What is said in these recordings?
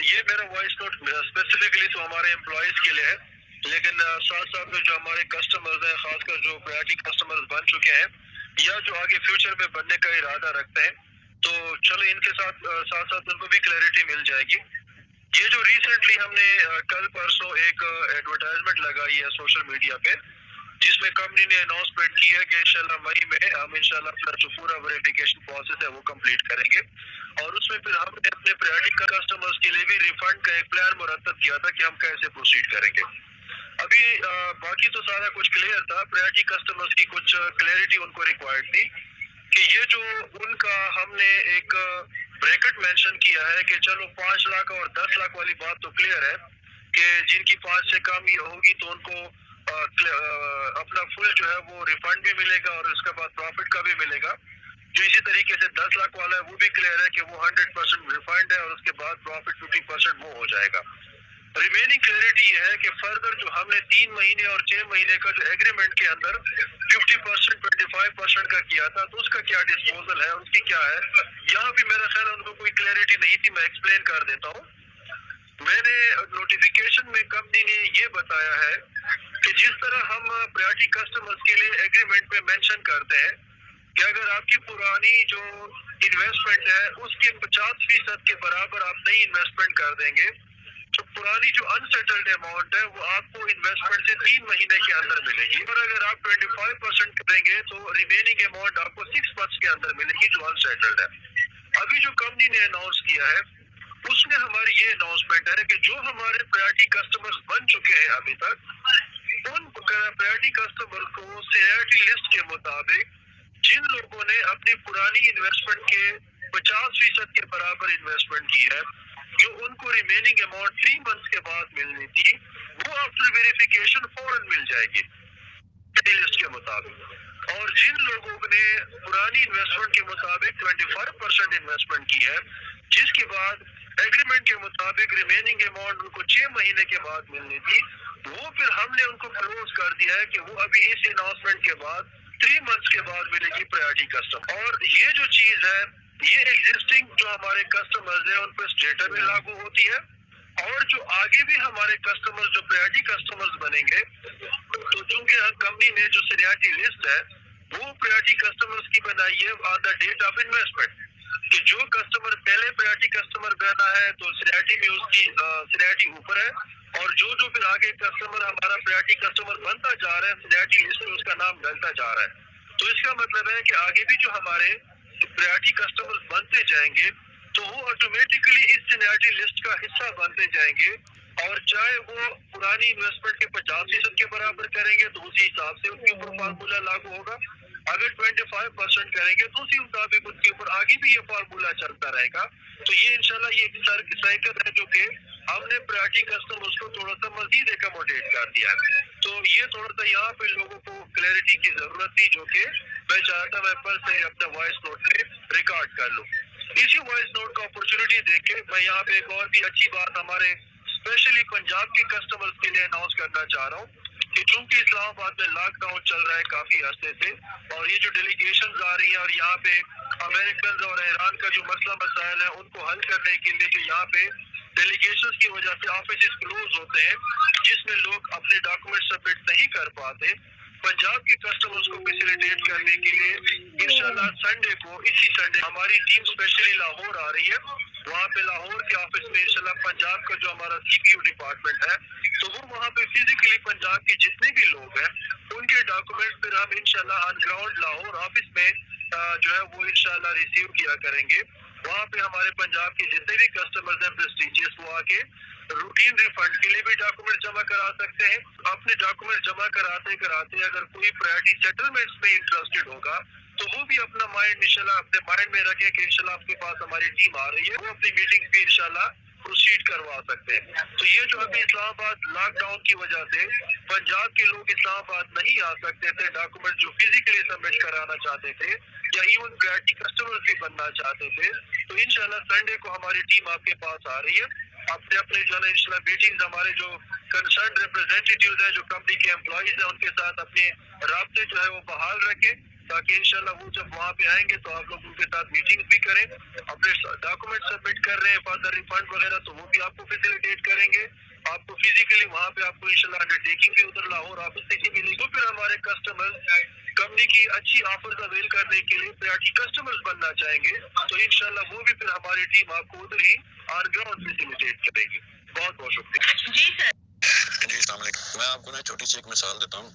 ये मेरा voice note specifically तो हमारे एम्प्लॉयज के लिए है, लेकिन साथ साथ में जो हमारे कस्टमर्स हैं, खासकर जो प्रायोरिटी कस्टमर्स बन चुके हैं या जो आगे फ्यूचर में बनने का इरादा रखते हैं, तो चलो इनके साथ साथ साथ उनको भी क्लैरिटी मिल जाएगी। ये जो रिसेंटली हमने कल परसों एक एडवर्टाइजमेंट लगाई है सोशल मीडिया पे, जिसमें कंपनी ने अनाउंसमेंट की है कि इंशाल्लाह मई में हम इंशाल्लाह अपना जो पूरा वेरिफिकेशन प्रोसेस है वो कंप्लीट करेंगे, और उसमें फिर हमने अपने प्रायोरिटी कस्टमर्स के लिए भी रिफंड का एक प्लान मुरतब किया था कि हम कैसे प्रोसीड करेंगे। अभी बाकी तो सारा कुछ क्लियर था, प्रायोरिटी कस्टमर्स की कुछ क्लैरिटी उनको रिक्वायर्ड थी कि ये जो उनका हमने एक ब्रैकेट मेंशन किया है कि चलो 5 लाख और 10 लाख वाली बात तो क्लियर है कि जिनकी 5 से कम ये होगी तो उनको अपना फुल जो है वो रिफंड भी मिलेगा और उसके बाद प्रॉफिट का भी मिलेगा। जो इसी तरीके से 10 लाख वाला है वो भी क्लियर है कि वो 100% रिफंड है और उसके बाद प्रॉफिट 50% वो हो जाएगा। रिमेनिंग क्लैरिटी ये है कि फर्दर जो हमने 3 महीने और 6 महीने का जो एग्रीमेंट के अंदर 50% 25% का किया था, तो उसका क्या डिस्पोजल है, उसकी क्या है, यहाँ भी मेरा ख्याल उनको कोई क्लैरिटी नहीं थी। मैं एक्सप्लेन कर देता हूँ। मैंने नोटिफिकेशन में कंपनी ने ये बताया है कि जिस तरह हम प्रायोरिटी कस्टमर्स के लिए एग्रीमेंट में मेंशन करते हैं कि अगर आपकी पुरानी जो इन्वेस्टमेंट है उसके 50% के बराबर आप नई इन्वेस्टमेंट कर देंगे, तो पुरानी जो अनसेटल्ड अमाउंट है वो आपको इन्वेस्टमेंट से 3 महीने के अंदर मिलेगी, और अगर आप 25% करेंगे तो रिमेनिंग अमाउंट आपको 6 मंथ्स के अंदर मिलेगी जो अनसेटल्ड है। अभी जो कंपनी ने अनाउंस किया है उसमें हमारी ये अनाउंसमेंट है कि जो हमारे प्रायोरिटी कस्टमर्स बन चुके हैं अभी तक, उन प्रायोरिटी कस्टमर को सीआईटी लिस्ट के मुताबिक जिन लोगों ने अपनी पुरानी इन्वेस्टमेंट के 50% के बराबर इन्वेस्टमेंट की है, जो उनको रिमेनिंग अमाउंट 3 मंथ्स के बाद मिलनी थी, वो आफ्टर वेरिफिकेशन फौरन मिल जाएगी लिस्ट के मुताबिक। और जिन लोगों ने पुरानी इन्वेस्टमेंट के मुताबिक 25% इन्वेस्टमेंट की है, जिसके बाद एग्रीमेंट के मुताबिक रिमेनिंग अमाउंट उनको 6 महीने के बाद मिलनी थी, वो फिर हमने उनको क्लोज कर दिया है कि वो अभी इस अनाउंसमेंट के बाद 3 मंथ्स के बाद मिलेगी प्रायोरिटी कस्टमर। और ये जो चीज है ये एग्जिस्टिंग जो हमारे कस्टमर्स हैं उन पर स्टेटस में लागू होती है, और जो आगे भी हमारे कस्टमर्स जो प्रायोरिटी कस्टमर्स बनेंगे, तो चूंकि कंपनी ने जो सीनियरिटी लिस्ट है वो प्रायोरिटी कस्टमर्स की बनाई है on the date of investment, कि जो कस्टमर पहले प्रायोरिटी कस्टमर बना है तो सीनियरिटी में उसकी सीनियरिटी ऊपर है, और जो जो फिर आगे कस्टमर हमारा प्रायोरिटी कस्टमर बनता जा रहा है सीनियरिटी लिस्ट में उसका नाम डलता जा रहा है। तो इसका मतलब है कि आगे भी जो हमारे प्रायोरिटी कस्टमर्स बनते जाएंगे तो वो ऑटोमेटिकली इस सीनियरिटी लिस्ट का हिस्सा बनते जाएंगे, और चाहे वो पुरानी इन्वेस्टमेंट के 50% के बराबर करेंगे तो उसी हिसाब से उनके ऊपर फार्मूला लागू होगा, अगर 25% करेंगे तो उसी मुताबिक उनके ऊपर आगे भी ये फार्मूला चलता रहेगा। तो ये इंशाल्लाह ये एक साइकिल है जो कि हमने प्रायोरिटी कस्टमर्स को थोड़ा सा मजीद एकोमोडेट कर दिया है। तो ये थोड़ा सा यहाँ पे लोगों को क्लैरिटी की जरूरत थी, जो कि मैं चाहता मैं पर से अपने वॉइस नोट में रिकॉर्ड कर लूँ। इसी वॉइस नोट का अपॉर्चुनिटी देके मैं यहाँ पे एक और भी अच्छी बात हमारे स्पेशली पंजाब के कस्टमर्स के लिए अनाउंस करना चाह रहा हूँ कि चूंकि इस्लामाबाद में लॉकडाउन चल रहा है काफी अरसे से, और ये जो डेलीगेशन आ रही है और यहाँ पे अमेरिकन और ईरान का जो मसला मसाइल है उनको हल करने के लिए जो यहाँ पे डेलीगेशन की वजह से ऑफिस क्लोज होते हैं, जिसमें लोग अपने डॉक्यूमेंट सबमिट नहीं कर पाते, पंजाब के कस्टमर्स को फैसिलिटेट करने के लिए इंशाल्लाह संडे को इसी संडे हमारी टीम स्पेशली लाहौर आ रही है। वहाँ पे लाहौर के ऑफिस में इंशाल्लाह पंजाब का जो हमारा सीपीयू डिपार्टमेंट है, तो वो वहाँ पे फिजिकली पंजाब के जितने भी लोग हैं उनके डॉक्यूमेंट फिर हम इंशाल्लाह ऑन ग्राउंड लाहौर ऑफिस में जो है वो इंशाल्लाह रिसीव किया करेंगे। वहाँ पे हमारे पंजाब के जितने भी कस्टमर्स हैं प्रेस्टीजियस, वो आके रूटीन रिफंड के लिए भी डॉक्यूमेंट जमा करा सकते हैं। अपने डॉक्यूमेंट जमा कराते कराते अगर कोई प्रायोरिटी सेटलमेंट्स में इंटरेस्टेड होगा तो वो भी अपना माइंड इंशाल्लाह अपने माइंड में रखे कि इंशाल्लाह आपके पास हमारी टीम आ रही है, वो अपनी मीटिंग भी इंशाल्लाह प्रोसीड करवा सकते हैं। तो ये जो अभी इस्लामाबाद लॉकडाउन की वजह से पंजाब के लोग इस्लामाबाद नहीं आ सकते थे, डॉक्यूमेंट जो फिजिकली सबमिट कराना चाहते थे या इवन प्रायोरिटी कस्टमर भी बनना चाहते थे, तो इंशाल्लाह संडे को हमारी टीम आपके पास आ रही है। अपने अपने जो है इंशाल्लाह मीटिंग्स हमारे जो कंसर्न रिप्रेजेंटेटिव्स हैं जो कंपनी के एम्प्लॉइज हैं उनके साथ अपने राब्ते जो है वो बहाल रखें, ताकि इंशाल्लाह वो जब वहाँ पे आएंगे तो आप लोग उनके साथ मीटिंग भी करें, अपने डॉक्यूमेंट सबमिट कर रहे हैं फॉर द रिफंड वगैरह तो वो भी आपको फैसिलिटेट करेंगे, आपको फिजिकली वहाँ पे आपको इंशाल्लाह अंडरटेकिंग भी उधर लाहौर ऑफिस से ही मिलेगी। तो फिर हमारे कस्टमर्स कंपनी की अच्छी ऑफर्स अवेल करने के लिए प्रायोरिटी कस्टमर्स बनना चाहेंगे तो इंशाल्लाह वो भी फिर हमारी टीम आपको उधर ही ऑन ग्राउंड फैसिलिटेट करेगी। बहुत बहुत शुक्रिया जी सर। जी अस्सलाम वालेकुम। मैं आपको ना छोटी सी एक मिसाल देता हूँ।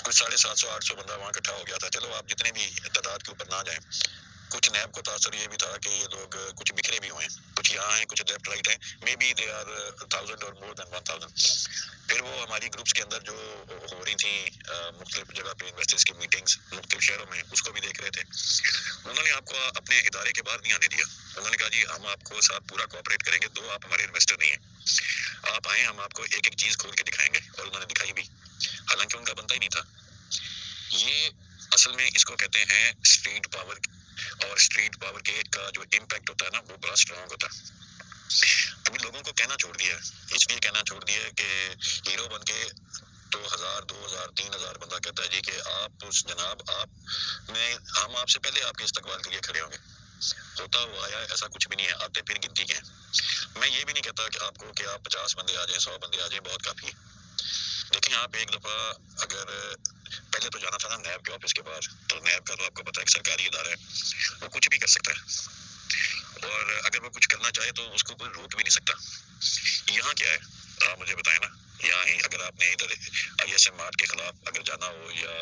कुछ 750-800 बंदा वहाँ इकट्ठा हो गया था। चलो आप जितने भी तादाद के ऊपर ना जाएं, कुछ नैब को तासर ये भी था कि ये लोग कुछ बिखरे भी हुए हैं, कुछ यहाँ हैं, कुछ लेफ्ट राइट हैं, मे बी दे आर 1000 और मोर देन 1000। फिर वो हमारी ग्रुप्स के अंदर जो हो रही थी मुख्तलिफ जगह पे इन्वेस्टर्स की मीटिंग्स मुख्तलिफ शहरों में, उसको भी देख रहे थे। उन्होंने आपको अपने इदारे के बाहर नहीं आने दिया। उन्होंने कहा जी हम आपको साथ पूरा कोऑपरेट करेंगे, दो आप हमारे इन्वेस्टर नहीं हैं, आप आए, हम आपको एक एक चीज़ खोल के दिखाएंगे। और उन्होंने दिखाई भी, हालांकि उनका बनता ही नहीं था। ये असल में इसको कहते हैं स्ट्रीट पावर, और स्ट्रीट पावर के का जो इम्पैक्ट होता है ना वो बड़ा स्ट्रॉन्ग होता है। अभी लोगों को कहना छोड़ दिया है, इसलिए कहना छोड़ दिया है कि हीरो बन के 2000, 2000, 3000 बंदा कहता है जी कि आप उस जनाब आपने, हम आपसे पहले आपके इस्तकबाल के लिए खड़े होंगे। होता हुआ आया ऐसा कुछ भी नहीं है, आते फिर गिनती के हैं। मैं ये भी नहीं कहता कि आपको कि आप 50 बंदे आ जाए, 100 बंदे आ जाए, बहुत काफ़ी है। लेकिन आप एक दफ़ा अगर पहले तो जाना था ना नैब के ऑफिस के बाहर, तो नैब का तो आपको पता है कि सरकारी इदारा है, वो कुछ भी कर सकता है, और अगर वो कुछ करना चाहे तो उसको कोई रोक भी नहीं सकता। यहाँ क्या है आप मुझे बताएं ना। यहाँ ही अगर आपने इधर ISM आर्ट के खिलाफ अगर जाना हो या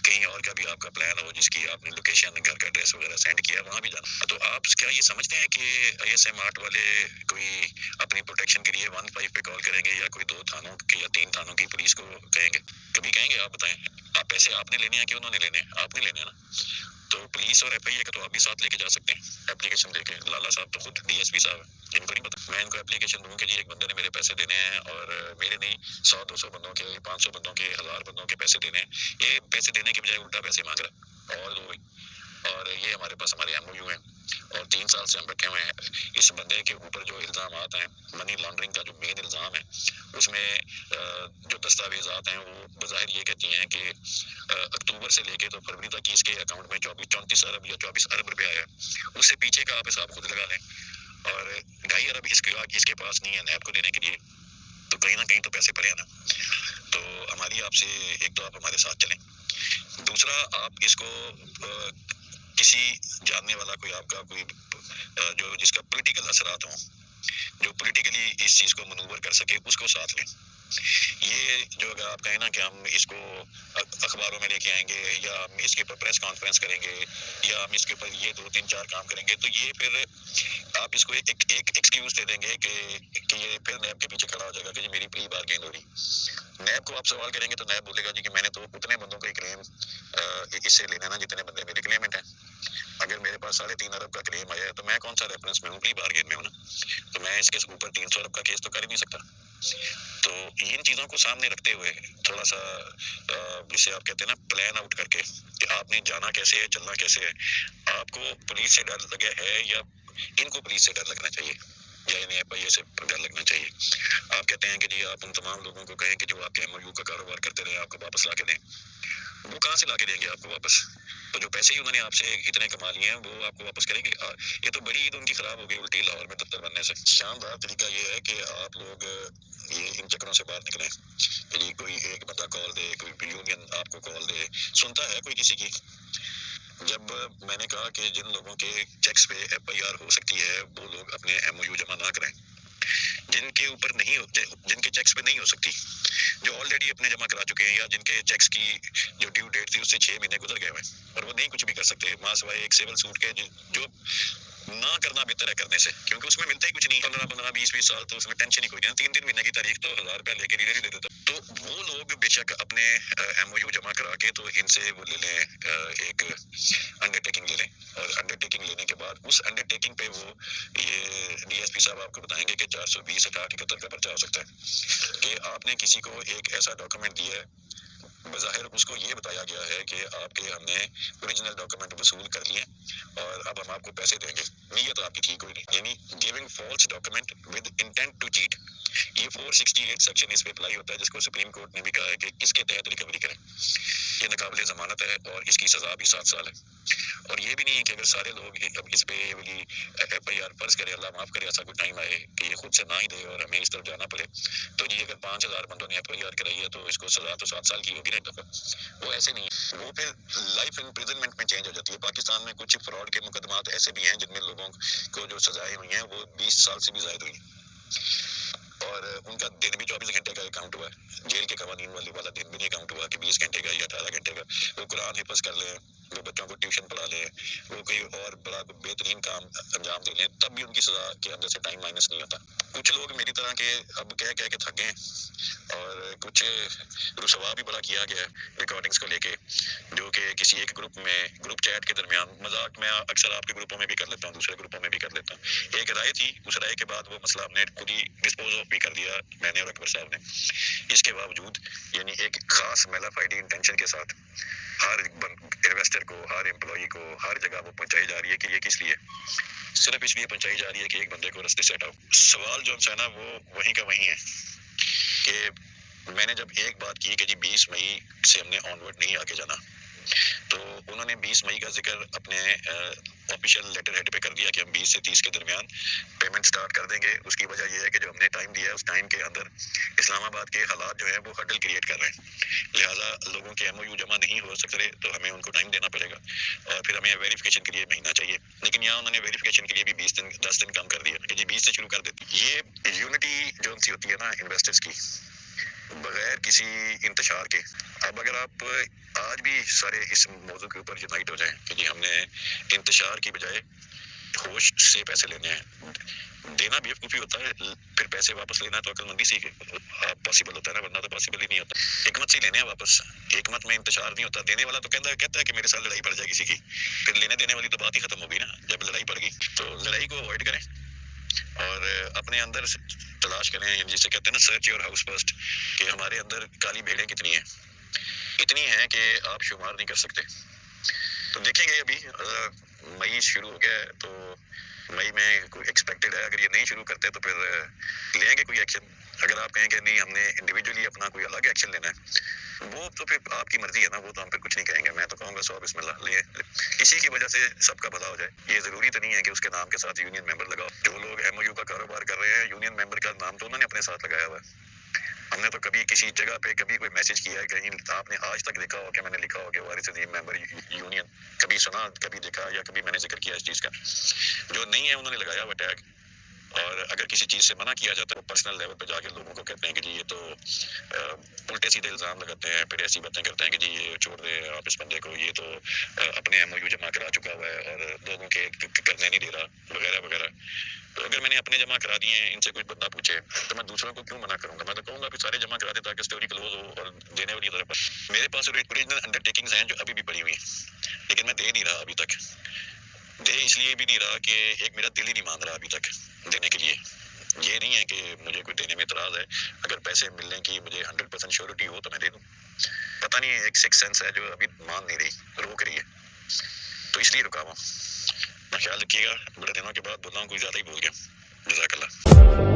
कहीं और का भी आपका प्लान हो जिसकी आपने लोकेशन, घर का एड्रेस वगैरह सेंड किया, वहाँ भी जाना, तो आप क्या ये समझते हैं कि ISM आर्ट वाले कोई अपनी प्रोटेक्शन के लिए 15 पे कॉल करेंगे या कोई 2 थानों की या 3 थानों की पुलिस को कहेंगे? कभी कहेंगे? आप बताएं। आप पैसे आपने लेने हैं कि उन्होंने लेने हैं? आपने लेने हैं ना। तो पुलिस और FIA का तो आप भी साथ लेके जा सकते हैं एप्लीकेशन लेके। लाला साहब तो खुद DSP साहब है, इनको नहीं पता? मैं इनको एप्लीकेशन दूं कि जी एक बंदे ने मेरे पैसे देने हैं, और मेरे नहीं 100-200 बंदों के, 500 बंदों के, 1000 बंदों के पैसे देने हैं। ये पैसे देने के बजाय उल्टा पैसे मांग रहा है, और दो, और ये हमारे पास हमारे MOU हैं और 3 साल से हम रखे हुए हैं। इस बंदे के ऊपर जो इल्ज़ाम हैं, मनी लॉन्ड्रिंग का जो मेन इल्ज़ाम है, उसमें जो दस्तावेज़ात हैं वो बज़ाहिर ये कहती हैं कि अक्टूबर से लेके तो फरवरी तक इसके अकाउंट में 34 अरब या 24 अरब रुपये आया है। उससे पीछे का आप हिसाब खुद लगा लें, और 2.5 अरब इसके पास नहीं है नैब को देने के लिए, तो कहीं ना कहीं तो पैसे पड़े हैं ना। तो हमारी आपसे, एक तो आप हमारे साथ चलें, दूसरा आप इसको किसी जानने वाला कोई आपका कोई जो जिसका पॉलिटिकल असरात हो, जो पॉलिटिकली इस चीज़ को मनूवर कर सके, उसको साथ लें। ये जो अगर आप कहें ना कि हम इसको अखबारों में लेके आएंगे या हम इसके ऊपर प्रेस कॉन्फ्रेंस करेंगे या हम इसके ऊपर ये 2-3-4 काम करेंगे, तो ये फिर आप इसको एक एक्सक्यूज दे देंगे कि ये फिर नैब के पीछे खड़ा हो जाएगा कि जी मेरी प्ली बार्गेन हो रही। नैब को आप सवाल करेंगे तो नैब बोलेगा जी कि मैंने तो उतने बंदों का क्लेम इससे लेना ना जितने बंदे मेरे क्लेमेंट हैं। अगर मेरे पास 3.5 अरब का क्लेम आया है तो मैं कौन सा रेफरेंस में हूँ? प्ली बार्गेन में हूँ ना, तो मैं इसके ऊपर 300 अरब का केस तो कर ही नहीं सकता। तो इन चीज़ों को सामने रखते हुए थोड़ा सा जिसे आप कहते हैं ना प्लान आउट करके कि आपने जाना कैसे है, चलना कैसे है, आपको पुलिस से डर लगे है या इनको पुलिस से डर लगना चाहिए या इन्हें FIA से डर लगना चाहिए। आप कहते हैं कि जी आप उन तमाम लोगों को कहें कि जो आपके MOU का कारोबार करते रहे आपको वापस ला के दें। वो कहाँ से ला के देंगे आपको वापस? तो जो पैसे ही उन्होंने आपसे इतने कमा लिए हैं वो आपको वापस करेंगे? ये तो बड़ी ईद उनकी खराब हो गई उल्टी लाहौर में दफ्तर बनने से। शानदार तरीका ये है कि आप लोग ये इन चक्करों से बाहर निकलें कि जी कोई एक बंदा कॉल दे, कोई यूनियन आपको कॉल दे, सुनता है कोई किसी की? जब मैंने कहा कि जिन लोगों के चेक्स पे FIR हो सकती है वो लोग अपने MOU जमा ना करें, जिनके ऊपर नहीं हो, जिनके चेक्स पे नहीं हो सकती, जो ऑलरेडी अपने जमा करा चुके हैं या जिनके चेक्स की जो ड्यू डेट थी उससे 6 महीने गुजर गए हैं और वो नहीं कुछ भी कर सकते मां सिवाय एक सिविल सूट के, जो ना करना बेहतर है करने से, क्योंकि उसमें मिलता ही कुछ नहीं। 15-15, 20-20 साल तो उसमें टेंशन ही कोई नहीं। 3-3 महीने की तारीख तो 1000 रुपया लेके डीलर ही दे देता। तो वो लोग बेशक अपने MOU जमा करा के तो इनसे वो ले लें, एक अंडरटेकिंग ले लें, और अंडरटेकिंग लेने के बाद उस अंडरटेकिंग पे वो ये DSP साहब आपको बताएंगे कि 420 68 71 का पर्चा हो सकता है कि आपने किसी को एक ऐसा डॉक्यूमेंट दिया है بظاہر اس کو یہ بتایا گیا ہے کہ آپ کے ہم نے اوریجنل ڈاکومنٹ وصول کر لیے اور اب ہم آپ کو پیسے دیں گے. نیت آپ کی ٹھیک ہوئی نہیں, یعنی giving false document with intent to cheat. یہ 468 سیکشن اس پہ اپلائی ہوتا ہے, جس کو سپریم کورٹ نے بھی کہا ہے کہ کس کے تحت ریکوری کریں. یہ ناقابل ضمانت ہے اور اس کی سزا بھی 7 سال ہے. اور یہ بھی نہیں ہے کہ اگر سارے لوگ اب اس پہ ایف آئی آر فرض کرے, اللہ معاف کرے, ایسا کوئی ٹائم آئے کہ یہ خود سے نہ ہی دے اور ہمیں اس طرف جانا پڑے, تو جی اگر 5000 بندوں نے ایف آئی آر کرائی ہے تو اس کو سزا تو 7 سال کی ہوگی. نہیں دفعہ وہ ایسے نہیں ہے, وہ پھر لائف امپریزنمنٹ میں چینج ہو جاتی ہے. پاکستان میں کچھ فراڈ کے مقدمات ایسے بھی ہیں جن میں لوگوں کو جو سزائیں ہوئی ہیں وہ 20 سال سے بھی زائد ہوئی ہیں, اور ان کا دن بھی 24 گھنٹے کا اکاؤنٹ ہوا ہے. جیل کے قوانین والا دن بھی نہیں اکاؤنٹ ہوا کہ 20 گھنٹے کا یا 18 گھنٹے کا. وہ قرآن حفظ کر لیں, وہ بچوں کو ٹیوشن پڑھا لیں, وہ کوئی اور بڑا بہترین کام انجام دے لیں, تب بھی ان کی سزا کے اندر سے ٹائم مائنس نہیں ہوتا. کچھ لوگ میری طرح کے اب کہہ کے تھک گئے, اور کچھ رسوا بھی بڑا کیا گیا ریکارڈنگز کو لے کے, جو کہ کسی ایک گروپ میں گروپ چیٹ کے درمیان مذاق میں اکثر آپ کے گروپوں میں بھی کر لیتا ہوں, دوسرے گروپوں میں بھی کر لیتا ہوں. ایک رائے تھی, اس رائے کے بعد وہ مسئلہ ہم نے خود ہی ڈسپوز آف بھی کر دیا, میں نے اور اکبر صاحب نے. اس کے باوجود یعنی ایک خاص میلافائڈی انٹینشن کے ساتھ ہر انویسٹر کو, ہر امپلائی کو, ہر جگہ وہ پہنچائی جا رہی ہے کہ یہ کس لیے, صرف اس لیے پہنچائی جا رہی ہے کہ ایک بندے کو رستے سے ہٹاؤ. سوال جو ہے نا وہ وہیں کا وہیں ہے کہ میں نے جب ایک بات کی کہ جی 20 مئی سے ہم نے آن ورڈ نہیں آگے جانا, تو انہوں نے 20 مئی کا ذکر اپنے آفیشیل لیٹر ہیڈ پہ کر دیا کہ ہم 20 سے 30 کے درمیان پیمنٹ سٹارٹ کر دیں گے. اس کی وجہ یہ ہے کہ جو ہم نے ٹائم دیا ہے اس ٹائم کے اندر اسلام آباد کے حالات جو ہیں وہ ہڈل کریٹ کر رہے ہیں, لہٰذا لوگوں کے ایم او یو جمع نہیں ہو سکتے, تو ہمیں ان کو ٹائم دینا پڑے گا, اور پھر ہمیں ویریفیکیشن کے لیے مہینہ چاہیے. لیکن یہاں انہوں نے ویریفیکیشن کے لیے بھی 10 دن کم کر دیا کہ جی 20 سے شروع کر دیتے. یہ یونٹی جو سی ہوتی ہے نا انویسٹرز کی, بغیر کسی انتشار کے. اب اگر آپ آج بھی سارے اس موضوع کے اوپر یونائٹ ہو جائیں کہ جی ہم نے انتشار کی بجائے ہوش سے پیسے لینے ہیں, دینا بے وقوفی ہوتا ہے, پھر پیسے واپس لینا تو عقل مندی سے پاسبل ہوتا ہے نا, ورنہ تو پاسبل ہی نہیں ہوتا. حکمت سے لینے ہیں واپس, حکمت میں انتشار نہیں ہوتا. دینے والا تو کہتا ہے کہ میرے ساتھ لڑائی پڑ جائے کسی کی, پھر لینے دینے والی تو بات ہی ختم ہو گئی نا جب لڑائی پڑ گئی. تو لڑائی کو اوائڈ کریں اور اپنے اندر تلاش کریں, یعنی جسے کہتے ہیں نا سرچ یور ہاؤس فرسٹ, کہ ہمارے اندر کالی بھیڑیں کتنی ہیں. اتنی ہیں کہ آپ شمار نہیں کر سکتے. تو دیکھیں گے, ابھی مئی شروع ہو گیا ہے تو مئی میں کوئی ایکسپیکٹڈ ہے, اگر یہ نہیں شروع کرتے تو پھر لیں گے کوئی ایکشن. اگر آپ کہیں کہ نہیں ہم نے انڈیویجولی اپنا کوئی الگ ایکشن لینا ہے, وہ تو پھر آپ کی مرضی ہے نا, وہ تو ہم پھر کچھ نہیں کہیں گے. میں تو کہوں گا 100 بسم اللہ لیں, اسی کی وجہ سے سب کا بھلا ہو جائے. یہ ضروری تو نہیں ہے کہ اس کے نام کے ساتھ یونین ممبر لگاؤ. جو لوگ ایم او یو کا کاروبار کر رہے ہیں, یونین ممبر کا نام تو انہوں نے اپنے ساتھ لگایا ہوا ہے. ہم نے تو کبھی کسی جگہ پہ کبھی کوئی میسج کیا ہے کہیں آپ نے آج تک دیکھا ہو کہ میں نے لکھا ہو کہ وارث عظیم ممبر یونین, کبھی سنا, کبھی دیکھا, یا کبھی میں نے ذکر کیا اس چیز کا؟ جو نہیں ہے انہوں نے لگایا ہوا ٹیگ. اور اگر کسی چیز سے منع کیا جاتا ہے, وہ پرسنل لیول پہ جا کے لوگوں کو کہتے ہیں کہ جی یہ تو الٹے سیدھے الزام لگاتے ہیں, پھر ایسی باتیں کرتے ہیں کہ جی یہ چھوڑ دیں آپ اس بندے کو, یہ تو اپنے ایم او یو جمع کرا چکا ہوا ہے اور لوگوں کے کرنے نہیں دے رہا, وغیرہ وغیرہ. تو اگر میں نے اپنے جمع کرا دیے ہیں, ان سے کوئی بندہ پوچھے تو میں دوسروں کو کیوں منع کروں گا؟ میں تو کہوں گا کہ سارے جمع کرا دے تاکہ اسٹوری کلوز ہو. اور دینے والی طرف میرے پاس اوریجنل انڈر ٹیکنگز ہیں جو ابھی بھی پڑی ہوئی ہیں, لیکن میں دے نہیں رہا ابھی تک. دے اس لیے بھی نہیں رہا کہ ایک میرا دل ہی نہیں مان رہا ابھی تک دینے کے لیے. یہ نہیں ہے کہ مجھے کوئی دینے میں اعتراض ہے, اگر پیسے ملنے کی مجھے 100% شیورٹی ہو تو میں دے دوں. پتہ نہیں ایک سکس سینس ہے جو ابھی مان نہیں رہی, روک رہی ہے, تو اس لیے رکا ہوا. خیال رکھیے گا, بڑے دنوں کے بعد بول رہا ہوں, کوئی زیادہ ہی بول گیا. جزاک اللہ.